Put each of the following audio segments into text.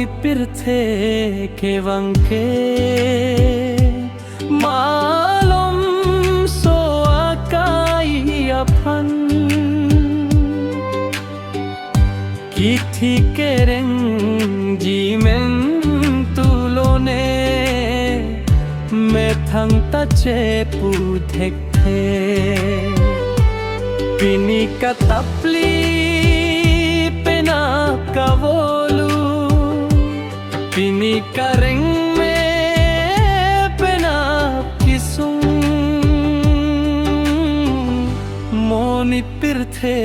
Moni pirthe ke wangke malom so akai aphan kithi kereng jimen tulone me thang ta che pu thek the pini ka tapli pena kavolu pini ka reng me pena kisung moni pirthe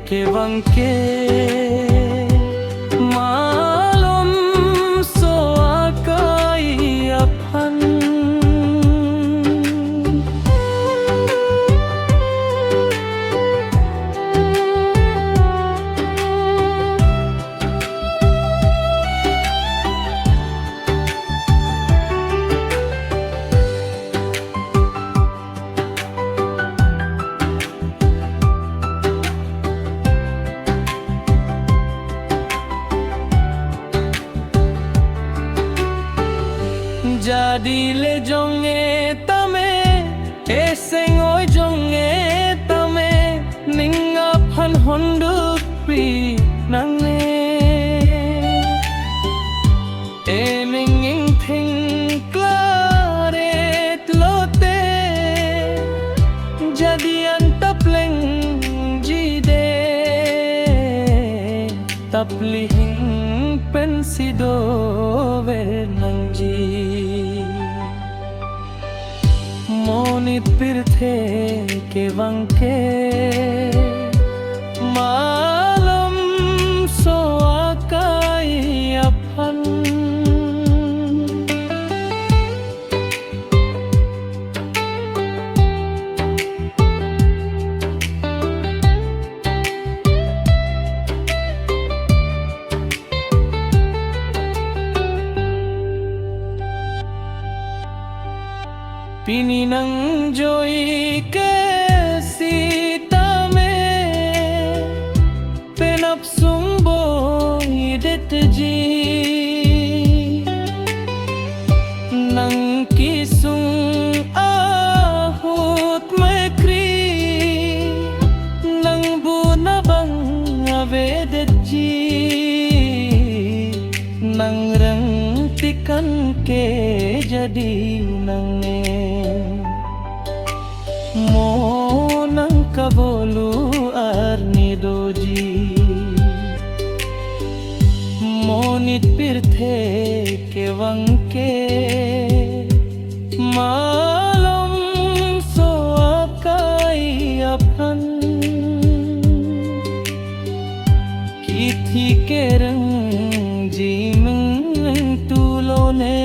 ke wangke malom so akai aphan jadi le jonge tame eseng oi jonge tame ninga phan hondu pi nange ening thing klare lote jadi antapleng jide taplihing pensido vernangji Moni pirthe ke wangke malam so akai aphan Pini nang joy ke sita me penap sumbo idet ji nang kisung ahut mekri nang buna bang avedet ji nang rang tikan ke jadi nange Monang kavolu arni doji Monit pirthe ke wangke malom so akai aphan kithi kereng jimeng tulone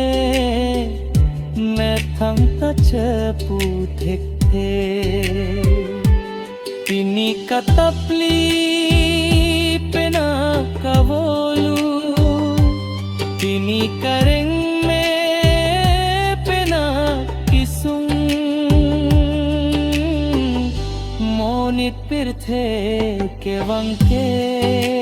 me thang ta che pu thek Pini ka tapli pena kavolu Pini ka reng me pena kisung Monit pirthe ke wangke